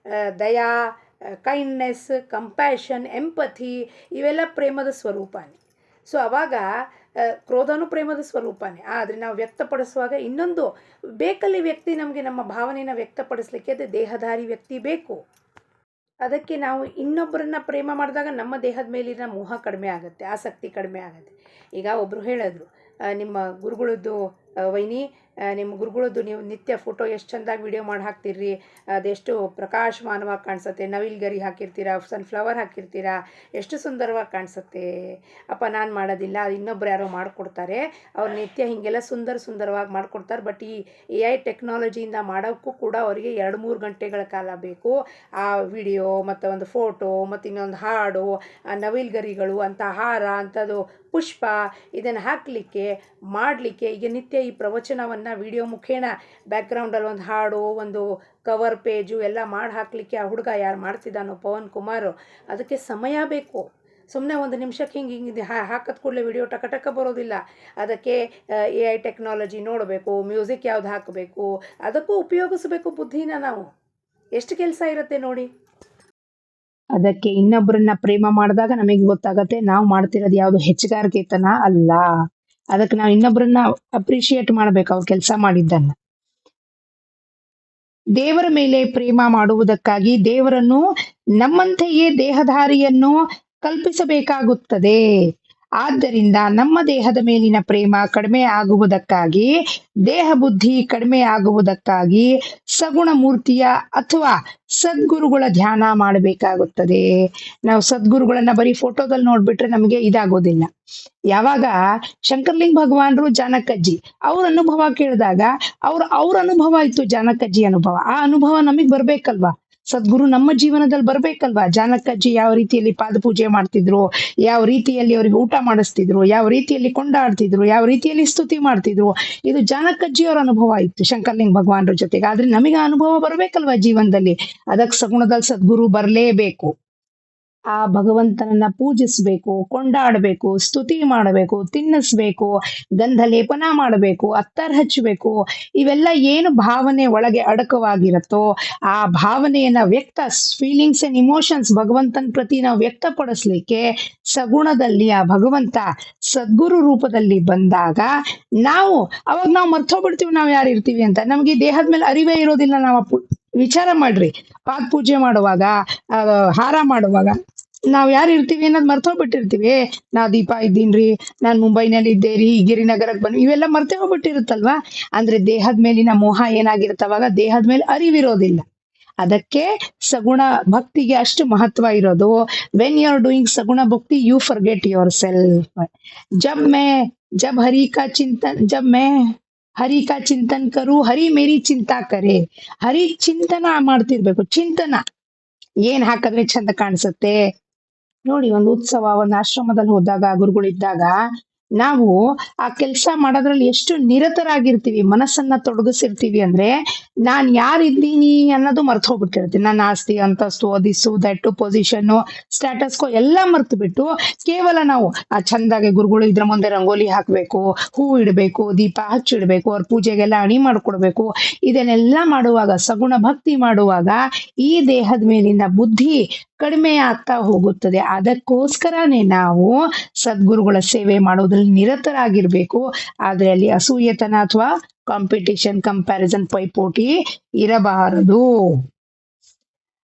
ದಯಾ, ಕೈಂಡ್ನೆಸ್, ಕಂಪ್ಯಾಷನ್, ಎಂಪಥಿ, ಇವೆಲ್ಲ ಪ್ರೇಮದ ಸ್ವರೂಪನೇ. ಸೊ ಆವಾಗ ಕ್ರೋಧನೂ ಪ್ರೇಮದ ಸ್ವರೂಪನೇ. ಆದರೆ ನಾವು ವ್ಯಕ್ತಪಡಿಸುವಾಗ ಇನ್ನೊಂದು ಬೇಕಲ್ಲಿ ವ್ಯಕ್ತಿ, ನಮಗೆ ನಮ್ಮ ಭಾವನೆಯನ್ನು ವ್ಯಕ್ತಪಡಿಸಲಿಕ್ಕೆ ಅದು ದೇಹಧಾರಿ ವ್ಯಕ್ತಿ ಬೇಕು. ಅದಕ್ಕೆ ನಾವು ಇನ್ನೊಬ್ಬರನ್ನ ಪ್ರೇಮ ಮಾಡಿದಾಗ ನಮ್ಮ ದೇಹದ ಮೇಲಿನ ಮೋಹ ಕಡಿಮೆ ಆಗುತ್ತೆ, ಆಸಕ್ತಿ ಕಡಿಮೆ ಆಗುತ್ತೆ. ಈಗ ಒಬ್ಬರು ಹೇಳಿದ್ರು, ನಿಮ್ಮ ಗುರುಗಳದ್ದು ವೈನಿ, ನಿಮ್ಮ ಗುರುಗಳದ್ದು ನೀವು ನಿತ್ಯ ಫೋಟೋ ಎಷ್ಟು ಚೆಂದಾಗಿ ವಿಡಿಯೋ ಮಾಡಿ ಹಾಕ್ತಿರ್ರಿ, ಅದೆಷ್ಟು ಪ್ರಕಾಶಮಾನವಾಗಿ ಕಾಣಿಸುತ್ತೆ, ನವಿಲ್ಗರಿ ಹಾಕಿರ್ತೀರಾ, ಸನ್ಫ್ಲವರ್ ಹಾಕಿರ್ತೀರಾ, ಎಷ್ಟು ಸುಂದರವಾಗಿ ಕಾಣಿಸುತ್ತೆ. ಅಪ್ಪ ನಾನು ಮಾಡೋದಿಲ್ಲ, ಅದು ಇನ್ನೊಬ್ರು ಯಾರೋ ಮಾಡಿಕೊಡ್ತಾರೆ, ಅವ್ರು ನಿತ್ಯ ಹೀಗೆಲ್ಲ ಸುಂದರವಾಗಿ ಮಾಡಿಕೊಡ್ತಾರೆ. ಬಟ್ ಈ AI ಟೆಕ್ನಾಲಜಿಯಿಂದ ಮಾಡೋಕ್ಕೂ ಕೂಡ ಅವರಿಗೆ 2-3 ಗಂಟೆಗಳ ಕಾಲ ಬೇಕು. ಆ ವಿಡಿಯೋ ಮತ್ತು ಒಂದು ಫೋಟೋ ಮತ್ತು ಇನ್ನೊಂದು ಹಾಡು, ಆ ನವಿಲ್ಗರಿಗಳು ಅಂತ ಹಾರ ಅಂಥದ್ದು ಪುಷ್ಪ, ಇದನ್ನು ಹಾಕಲಿಕ್ಕೆ ಮಾಡಲಿಕ್ಕೆ ಈಗ ನಿತ್ಯ ಈ ಪ್ರವಚನವನ್ನು ವಿಡಿಯೋ ಮುಖೇನ ಬ್ಯಾಕ್ಗ್ರೌಂಡಲ್ಲಿ ಒಂದು ಹಾಡು, ಒಂದು ಕವರ್ ಪೇಜು ಎಲ್ಲ ಮಾಡಿ ಹಾಕಲಿಕ್ಕೆ ಆ ಹುಡುಗ ಯಾರು ಮಾಡ್ತಿದ್ದಾನೋ ಪವನ್ ಕುಮಾರ್, ಅದಕ್ಕೆ ಸಮಯ ಬೇಕು. ಸುಮ್ಮನೆ ಒಂದು ನಿಮಿಷಕ್ಕೆ ಹಿಂಗೆ ಹಾಕಿದ ಕೂಡಲೇ ವಿಡಿಯೋ ಟಕ ಬರೋದಿಲ್ಲ. ಅದಕ್ಕೆ AI ಟೆಕ್ನಾಲಜಿ ನೋಡಬೇಕು, ಮ್ಯೂಸಿಕ್ ಯಾವ್ದು ಹಾಕಬೇಕು, ಅದಕ್ಕೂ ಉಪಯೋಗಿಸಬೇಕು ಬುದ್ಧಿನ. ನಾವು ಎಷ್ಟು ಕೆಲಸ ಇರುತ್ತೆ ನೋಡಿ. ಅದಕ್ಕೆ ಇನ್ನೊಬ್ಬರನ್ನ ಪ್ರೇಮ ಮಾಡಿದಾಗ ನಮಗೆ ಗೊತ್ತಾಗತ್ತೆ ನಾವು ಮಾಡ್ತಿರೋದು ಯಾವುದು ಹೆಚ್ಚುಗಾರಿಕೆತನ ಅಲ್ಲ. ಅದಕ್ಕೆ ನಾವು ಇನ್ನೊಬ್ಬರನ್ನ ಅಪ್ರಿಷಿಯೇಟ್ ಮಾಡ್ಬೇಕು, ಅವ್ರು ಕೆಲಸ ಮಾಡಿದ್ದನ್ನ. ದೇವರ ಮೇಲೆ ಪ್ರೇಮ ಮಾಡುವುದಕ್ಕಾಗಿ ದೇವರನ್ನು ನಮ್ಮಂತೆಯೇ ದೇಹಧಾರಿಯನ್ನು ಕಲ್ಪಿಸಬೇಕಾಗುತ್ತದೆ. ಆದ್ದರಿಂದ ನಮ್ಮ ದೇಹದ ಮೇಲಿನ ಪ್ರೇಮ ಕಡಿಮೆ ಆಗುವುದಕ್ಕಾಗಿ, ದೇಹ ಬುದ್ಧಿ ಕಡಿಮೆ ಆಗುವುದಕ್ಕಾಗಿ ಸಗುಣ ಮೂರ್ತಿಯ ಅಥವಾ ಸದ್ಗುರುಗಳ ಧ್ಯಾನ ಮಾಡಬೇಕಾಗುತ್ತದೆ. ನಾವು ಸದ್ಗುರುಗಳನ್ನ ಬರೀ ಫೋಟೋದಲ್ಲಿ ನೋಡ್ಬಿಟ್ರೆ ನಮಗೆ ಇದಾಗೋದಿಲ್ಲ. ಯಾವಾಗ ಶಂಕರ್ಲಿಂಗ ಭಗವಾನರು ಜಾನಕಜ್ಜಿ ಅವ್ರ ಅನುಭವ ಕೇಳಿದಾಗ ಅವ್ರ ಅನುಭವ ಇತ್ತು, ಜಾನಕಜ್ಜಿ ಅನುಭವ. ಆ ಅನುಭವ ನಮಗ್ ಬರ್ಬೇಕಲ್ವಾ? ಸದ್ಗುರು ನಮ್ಮ ಜೀವನದಲ್ಲಿ ಬರ್ಬೇಕಲ್ವಾ? ಜಾನಕಜ್ಜಿ ಯಾವ ರೀತಿಯಲ್ಲಿ ಪಾದಪೂಜೆ ಮಾಡ್ತಿದ್ರು, ಯಾವ ರೀತಿಯಲ್ಲಿ ಅವ್ರಿಗೆ ಊಟ ಮಾಡಿಸ್ತಿದ್ರು, ಯಾವ ರೀತಿಯಲ್ಲಿ ಕೊಂಡಾಡ್ತಿದ್ರು, ಯಾವ ರೀತಿಯಲ್ಲಿ ಸ್ತುತಿ ಮಾಡ್ತಿದ್ರು, ಇದು ಜಾನಕಜ್ಜಿ ಅವರ ಅನುಭವ ಇತ್ತು ಶಂಕರ್ಲಿಂಗ ಭಗವಾನರ ಜೊತೆಗೆ. ಆದ್ರೆ ನಮಗೆ ಆ ಅನುಭವ ಬರ್ಬೇಕಲ್ವಾ ಜೀವನದಲ್ಲಿ? ಅದಕ್ಕೆ ಸಗುಣದಲ್ಲಿ ಸದ್ಗುರು ಬರಲೇಬೇಕು. ಆ ಭಗವಂತನನ್ನ ಪೂಜಿಸ್ಬೇಕು, ಕೊಂಡಾಡಬೇಕು, ಸ್ತುತಿ ಮಾಡಬೇಕು, ತಿನ್ನಿಸ್ಬೇಕು, ಗಂಧ ಲೇಪನ ಮಾಡಬೇಕು, ಅತ್ತರ್ ಹಚ್ಚಬೇಕು. ಇವೆಲ್ಲ ಏನು ಭಾವನೆ ಒಳಗೆ ಅಡಕವಾಗಿರುತ್ತೋ ಆ ಭಾವನೆಯನ್ನ ಫೀಲಿಂಗ್ಸ್ ಅಂಡ್ ಇಮೋಷನ್ಸ್ ಭಗವಂತನ ಪ್ರತಿ ನಾವು ವ್ಯಕ್ತಪಡಿಸ್ಲಿಕ್ಕೆ ಸಗುಣದಲ್ಲಿ ಆ ಭಗವಂತ ಸದ್ಗುರು ರೂಪದಲ್ಲಿ ಬಂದಾಗ ಅವಾಗ ನಾವು ಮರ್ತೋಗ್ಬಿಡ್ತೀವಿ ನಾವು ಯಾರು ಇರ್ತೀವಿ ಅಂತ. ನಮ್ಗೆ ದೇಹದ ಮೇಲೆ ಅರಿವೇ ಇರೋದಿಲ್ಲ. ನಾವು ವಿಚಾರ ಮಾಡ್ರಿ, ಪಾದ ಪೂಜೆ ಮಾಡುವಾಗ, ಹಾರ ಮಾಡುವಾಗ ನಾವ್ ಯಾರು ಇರ್ತೀವಿ ಅನ್ನೋದು ಮರ್ತೋಗ್ಬಿಟ್ಟಿರ್ತೀವಿ. ನಾ ದೀಪ ಇದ್ದೀನ್ರಿ, ನಾನ್ ಮುಂಬೈನಲ್ಲಿ ಇದ್ದೇರಿ, ಗಿರಿನಗರಕ್ಕೆ ಬಂದ್ವಿ, ಇವೆಲ್ಲ ಮರ್ತೇ ಹೋಗ್ಬಿಟ್ಟಿರುತ್ತಲ್ವಾ? ಅಂದ್ರೆ ದೇಹದ ಮೇಲಿನ ಮೋಹ ಏನಾಗಿರುತ್ತವಾಗ ದೇಹದ ಮೇಲೆ ಅರಿವಿರೋದಿಲ್ಲ. ಅದಕ್ಕೆ ಸಗುಣ ಭಕ್ತಿಗೆ ಅಷ್ಟು ಮಹತ್ವ ಇರೋದು. ವೆನ್ ಯು ಆರ್ ಡೂಯಿಂಗ್ ಸಗುಣ ಭಕ್ತಿ ಯು ಫರ್ಗೆಟ್ ಯುವರ್ ಸೆಲ್ಫ್. ಜಬ್ ಮೇ ಹರಿ ಕಾ ಚಿಂತನ್ ಕರು, ಹರಿ ಮೇರಿ ಚಿಂತಾ ಕರೆ. ಹರಿ ಚಿಂತನ ಮಾಡ್ತಿರ್ಬೇಕು. ಚಿಂತನ ಏನ್ ಹಾಕಿದ್ರೆ ಚಂದ ಕಾಣಿಸುತ್ತೆ ನೋಡಿ. ಒಂದು ಉತ್ಸವ, ಒಂದು ಆಶ್ರಮದಲ್ಲಿ ಹೋದಾಗ, ಗುರುಗಳಿದ್ದಾಗ ನಾವು ಆ ಕೆಲಸ ಮಾಡೋದ್ರಲ್ಲಿ ಎಷ್ಟು ನಿರತರಾಗಿರ್ತೀವಿ, ಮನಸ್ಸನ್ನ ತೊಡಗಿಸಿರ್ತೀವಿ ಅಂದ್ರೆ ನಾನ್ ಯಾರಿದ್ದೀನಿ ಅನ್ನೋದು ಮರ್ತು ಹೋಗ್ಬಿಟ್ಟಿರ್ತೀನಿ. ನನ್ನ ಆಸ್ತಿ, ಅಂತಸ್ತು, ದಿಸ್ಸು, ದಟ್ಟು, ಪೊಸಿಷನ್, ಸ್ಟ್ಯಾಟಸ್ಕೋ ಎಲ್ಲ ಮರ್ತು ಬಿಟ್ಟು ಕೇವಲ ನಾವು ಆ ಚಂದಾಗೆ ಗುರುಗಳು ಇದ್ರ ಮುಂದೆ ರಂಗೋಲಿ ಹಾಕ್ಬೇಕು, ಹೂ ಇಡಬೇಕು, ದೀಪ ಹಚ್ಚಿಡ್ಬೇಕು, ಅವ್ರ ಪೂಜೆಗೆಲ್ಲ ಅಣಿ ಮಾಡ್ಕೊಡ್ಬೇಕು. ಇದನ್ನೆಲ್ಲ ಮಾಡುವಾಗ, ಸಗುಣ ಭಕ್ತಿ ಮಾಡುವಾಗ ಈ ದೇಹದ ಮೇಲಿನ ಬುದ್ಧಿ ಕಡಿಮೆ ಆಗ್ತಾ ಹೋಗುತ್ತದೆ. ಅದಕ್ಕೋಸ್ಕರನೇ ನಾವು ಸದ್ಗುರುಗಳ ಸೇವೆ ಮಾಡೋದ್ರಲ್ಲಿ ನಿರತರಾಗಿರ್ಬೇಕು. ಆದ್ರೆ ಅಲ್ಲಿ ಅಸೂಯತನ ಅಥವಾ ಕಾಂಪಿಟಿಷನ್, ಕಂಪ್ಯಾರಿಸನ್, ಪೈಪೋಟಿ ಇರಬಾರದು.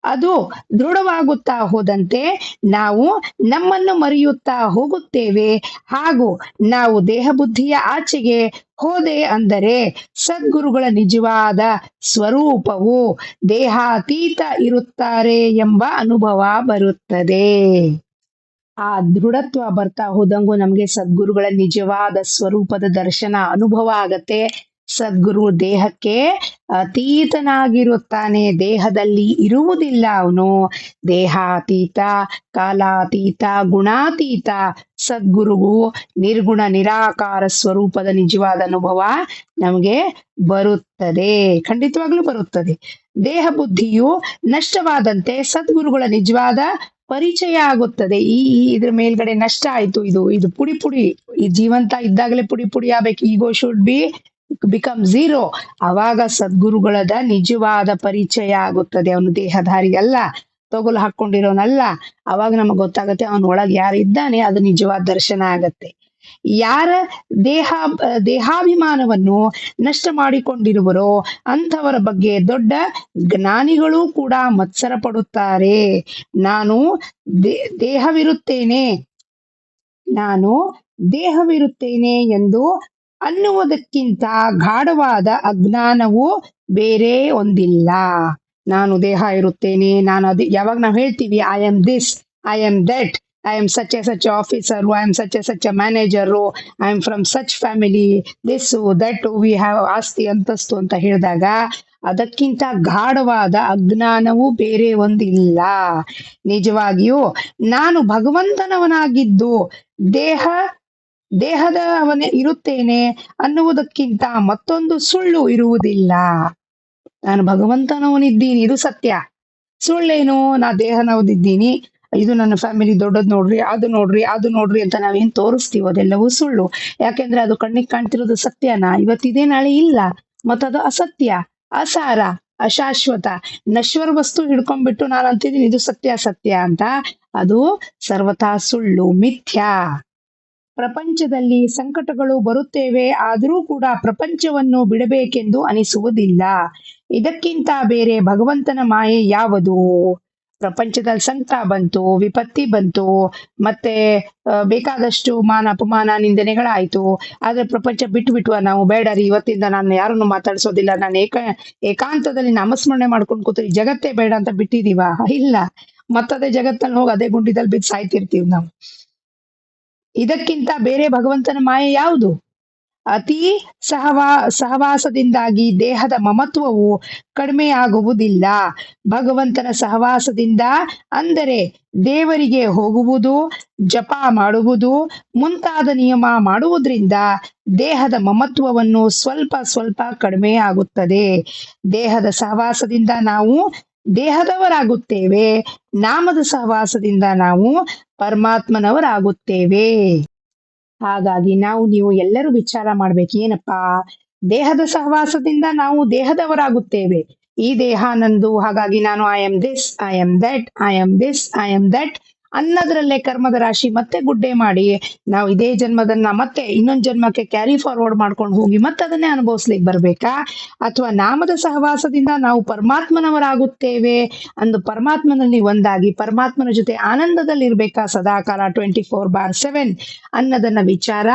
ಅದು ದೃಢವಾಗುತ್ತಾ ಹೋದಂತೆ ನಾವು ನಮ್ಮನ್ನು ಮರೆಯುತ್ತಾ ಹೋಗುತ್ತೇವೆ. ಹಾಗೂ ನಾವು ದೇಹ ಬುದ್ಧಿಯ ಆಚೆಗೆ ಹೋದೆ ಅಂದರೆ ಸದ್ಗುರುಗಳ ನಿಜವಾದ ಸ್ವರೂಪವು ದೇಹಾತೀತ ಇರುತ್ತಾರೆ ಎಂಬ ಅನುಭವ ಬರುತ್ತದೆ. ಆ ದೃಢತ್ವ ಬರ್ತಾ ಹೋದಂಗೂ ನಮ್ಗೆ ಸದ್ಗುರುಗಳ ನಿಜವಾದ ಸ್ವರೂಪದ ದರ್ಶನ ಅನುಭವ ಆಗತ್ತೆ. ಸದ್ಗುರು ದೇಹಕ್ಕೆ ಅತೀತನಾಗಿರುತ್ತಾನೆ, ದೇಹದಲ್ಲಿ ಇರುವುದಿಲ್ಲ ಅವನು. ದೇಹಾತೀತ, ಕಾಲಾತೀತ, ಗುಣಾತೀತ. ಸದ್ಗುರುವು ನಿರ್ಗುಣ ನಿರಾಕಾರ ಸ್ವರೂಪದ ನಿಜವಾದ ಅನುಭವ ನಮಗೆ ಬರುತ್ತದೆ, ಖಂಡಿತವಾಗ್ಲೂ ಬರುತ್ತದೆ. ದೇಹ ಬುದ್ಧಿಯು ನಷ್ಟವಾದಂತೆ ಸದ್ಗುರುಗಳ ನಿಜವಾದ ಪರಿಚಯ ಆಗುತ್ತದೆ. ಇದ್ರ ಮೇಲ್ಗಡೆ ನಷ್ಟ ಆಯ್ತು, ಇದು ಪುಡಿ ಈ ಜೀವಂತ ಇದ್ದಾಗಲೇ ಪುಡಿ ಆಗ್ಬೇಕು. ಈಗೋ ಶುಡ್ ಬಿ ಬಿಕಮ್ ಝೀರೋ. ಅವಾಗ ಸದ್ಗುರುಗಳದ ನಿಜವಾದ ಪರಿಚಯ ಆಗುತ್ತದೆ. ಅವನು ದೇಹಧಾರಿ ಅಲ್ಲ, ತೊಗಲು ಹಾಕೊಂಡಿರೋನಲ್ಲ. ಅವಾಗ ನಮಗ್ ಗೊತ್ತಾಗತ್ತೆ ಅವನ ಒಳಗೆ ಯಾರಿದ್ದಾನೆ, ಅದು ನಿಜವಾದ ದರ್ಶನ ಆಗತ್ತೆ. ಯಾರ ದೇಹಾಭಿಮಾನವನ್ನು ನಷ್ಟ ಮಾಡಿಕೊಂಡಿರುವರೋ ಅಂಥವರ ಬಗ್ಗೆ ದೊಡ್ಡ ಜ್ಞಾನಿಗಳು ಕೂಡ ಮತ್ಸರ ಪಡುತ್ತಾರೆ. ನಾನು ದೇಹವಿರುತ್ತೇನೆ ಎಂದು ಅನ್ನುವುದಕ್ಕಿಂತ ಗಾಢವಾದ ಅಜ್ಞಾನವು ಬೇರೆ ಒಂದಿಲ್ಲ. ನಾನು ದೇಹ ಇರುತ್ತೇನೆ, ಯಾವಾಗ ನಾವು ಹೇಳ್ತೀವಿ I am this, I am that, I am such officer, I am such a manager, I am from such family, this, that, we have ಆಸ್ತಿ, ಅಂತಸ್ತು ಅಂತ ಹೇಳಿದಾಗ ಅದಕ್ಕಿಂತ ಗಾಢವಾದ ಅಜ್ಞಾನವೂ ಬೇರೆ ಒಂದಿಲ್ಲ. ನಿಜವಾಗಿಯೂ ನಾನು ಭಗವಂತನವನಾಗಿದ್ದು ದೇಹದವನೇ ಇರುತ್ತೇನೆ ಅನ್ನುವುದಕ್ಕಿಂತ ಮತ್ತೊಂದು ಸುಳ್ಳು ಇರುವುದಿಲ್ಲ. ನಾನು ಭಗವಂತನವನಿದ್ದೀನಿ, ಇದು ಸತ್ಯ. ಸುಳ್ಳೇನು? ನಾ ದೇಹನವದಿದ್ದೀನಿ, ಇದು ನನ್ನ ಫ್ಯಾಮಿಲಿ ದೊಡ್ಡದ್ ನೋಡ್ರಿ, ಅದು ನೋಡ್ರಿ ಅಂತ ನಾವೇನ್ ತೋರಿಸ್ತೀವೋ ಅದೆಲ್ಲವೂ ಸುಳ್ಳು. ಯಾಕೆಂದ್ರೆ ಅದು ಕಣ್ಣಿಗೆ ಕಾಣ್ತಿರೋದು ಸತ್ಯನಾ? ಇವತ್ತಿದೆ, ನಾಳೆ ಇಲ್ಲ. ಮತ್ತದು ಅಸತ್ಯ, ಅಸಾರ, ಅಶಾಶ್ವತ, ನಶ್ವರ ವಸ್ತು ಹಿಡ್ಕೊಂಡ್ಬಿಟ್ಟು ನಾನು ಅಂತಿದ್ದೀನಿ ಇದು ಸತ್ಯ ಅಂತ. ಅದು ಸರ್ವಥಾ ಸುಳ್ಳು, ಮಿಥ್ಯಾ. ಪ್ರಪಂಚದಲ್ಲಿ ಸಂಕಟಗಳು ಬರುತ್ತೇವೆ, ಆದರೂ ಕೂಡ ಪ್ರಪಂಚವನ್ನು ಬಿಡಬೇಕೆಂದು ಅನಿಸುವುದಿಲ್ಲ. ಇದಕ್ಕಿಂತ ಬೇರೆ ಭಗವಂತನ ಮಾಯೆ ಯಾವುದು? ಪ್ರಪಂಚದಲ್ಲಿ ಸಂಕಟ ಬಂತು, ವಿಪತ್ತಿ ಬಂತು, ಮತ್ತೆ ಬೇಕಾದಷ್ಟು ಮಾನ ಅಪಮಾನ ನಿಂದನೆಗಳಾಯ್ತು. ಆದ್ರೆ ಪ್ರಪಂಚ ಬಿಟ್ಬಿಟ್ವ ನಾವು, ಬೇಡ ರೀ ಇವತ್ತಿಂದ ನಾನು ಯಾರನ್ನು ಮಾತಾಡ್ಸೋದಿಲ್ಲ, ನಾನು ಏಕಾಂತದಲ್ಲಿ ನಾಮಸ್ಮರಣೆ ಮಾಡ್ಕೊಂಡು ಕೂತ್ರಿ, ಜಗತ್ತೇ ಬೇಡ ಅಂತ ಬಿಟ್ಟಿದೀವ? ಇಲ್ಲ. ಮತ್ತದೇ ಜಗತ್ತಲ್ಲಿ ಹೋಗಿ ಅದೇ ಗುಂಡಿದಲ್ಲಿ ಬಿದ್ದು ಸಾಯ್ತಿರ್ತೀವಿ ನಾವು. ಇದಕ್ಕಿಂತ ಬೇರೆ ಭಗವಂತನ ಮಾಯೆ ಯಾವುದು? ಅತಿ ಸಹವಾಸದಿಂದಾಗಿ ದೇಹದ ಮಮತ್ವವು ಕಡಿಮೆಯಾಗುವುದಿಲ್ಲ. ಭಗವಂತನ ಸಹವಾಸದಿಂದ ಅಂದರೆ ದೇವರಿಗೆ ಹೋಗುವುದು, ಜಪ ಮಾಡುವುದು ಮುಂತಾದ ನಿಯಮ ಮಾಡುವುದರಿಂದ ದೇಹದ ಮಮತ್ವವನ್ನು ಸ್ವಲ್ಪ ಸ್ವಲ್ಪ ಕಡಿಮೆ ಆಗುತ್ತದೆ. ದೇಹದ ಸಹವಾಸದಿಂದ ನಾವು ದೇಹದವರಾಗುತ್ತೇವೆ, ನಾಮದ ಸಹವಾಸದಿಂದ ನಾವು ಪರಮಾತ್ಮನವರಾಗುತ್ತೇವೆ. ಹಾಗಾಗಿ ನೀವು ಎಲ್ಲರೂ ವಿಚಾರ ಮಾಡ್ಬೇಕು, ಏನಪ್ಪಾ, ದೇಹದ ಸಹವಾಸದಿಂದ ನಾವು ದೇಹದವರಾಗುತ್ತೇವೆ. ಈ ದೇಹ ನಂದು, ಹಾಗಾಗಿ ನಾನು I am this, I am that, I am this, I am that ಅನ್ನೋದ್ರಲ್ಲೇ ಕರ್ಮದ ರಾಶಿ ಮತ್ತೆ ಗುಡ್ಡೆ ಮಾಡಿ ನಾವು ಇದೇ ಜನ್ಮದನ್ನ ಮತ್ತೆ ಇನ್ನೊಂದು ಜನ್ಮಕ್ಕೆ ಕ್ಯಾರಿ ಫಾರ್ವರ್ಡ್ ಮಾಡ್ಕೊಂಡು ಹೋಗಿ ಮತ್ತೆ ಅದನ್ನೇ ಅನುಭವಿಸ್ಲಿಕ್ಕೆ ಬರ್ಬೇಕಾ? ಅಥವಾ ನಾಮದ ಸಹವಾಸದಿಂದ ನಾವು ಪರಮಾತ್ಮನವರಾಗುತ್ತೇವೆ ಅಂದು ಪರಮಾತ್ಮನಲ್ಲಿ ಒಂದಾಗಿ ಪರಮಾತ್ಮನ ಜೊತೆ ಆನಂದದಲ್ಲಿ ಇರ್ಬೇಕಾ ಸದಾಕಾಲ 24/7 ಅನ್ನೋದನ್ನ ವಿಚಾರ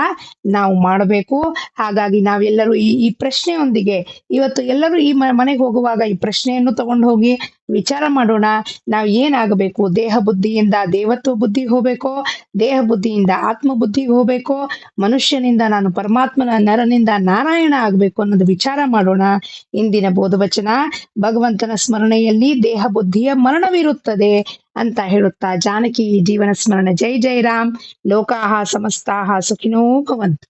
ನಾವು ಮಾಡಬೇಕು. ಹಾಗಾಗಿ ನಾವೆಲ್ಲರೂ ಈ ಪ್ರಶ್ನೆಯೊಂದಿಗೆ ಇವತ್ತು ಎಲ್ಲರೂ ಈ ಮನೆಗೆ ಹೋಗುವಾಗ ಈ ಪ್ರಶ್ನೆಯನ್ನು ತಗೊಂಡು ಹೋಗಿ ವಿಚಾರ ಮಾಡೋಣ. ನಾವು ಏನಾಗಬೇಕು? ದೇಹ ಬುದ್ಧಿಯಿಂದ ದೇವತ್ವ ಬುದ್ಧಿಗೆ ಹೋಗ್ಬೇಕೋ, ದೇಹ ಬುದ್ಧಿಯಿಂದ ಆತ್ಮ ಬುದ್ಧಿಗೆ ಹೋಗ್ಬೇಕೋ, ಮನುಷ್ಯನಿಂದ ನಾನು ಪರಮಾತ್ಮನ, ನರನಿಂದ ನಾರಾಯಣ ಆಗ್ಬೇಕು ಅನ್ನೋದು ವಿಚಾರ ಮಾಡೋಣ. ಇಂದಿನ ಬೋಧವಚನ ಭಗವಂತನ ಸ್ಮರಣೆಯಲ್ಲಿ ದೇಹ ಬುದ್ಧಿಯ ಮರಣವಿರುತ್ತದೆ ಅಂತ ಹೇಳುತ್ತಾ ಜಾನಕಿ ಜೀವನ ಸ್ಮರಣೆ. ಜೈ ಜೈ ರಾಮ್. ಲೋಕಾಹ ಸಮಸ್ತಾಹ ಸುಖಿನೋ ಭವಂತು.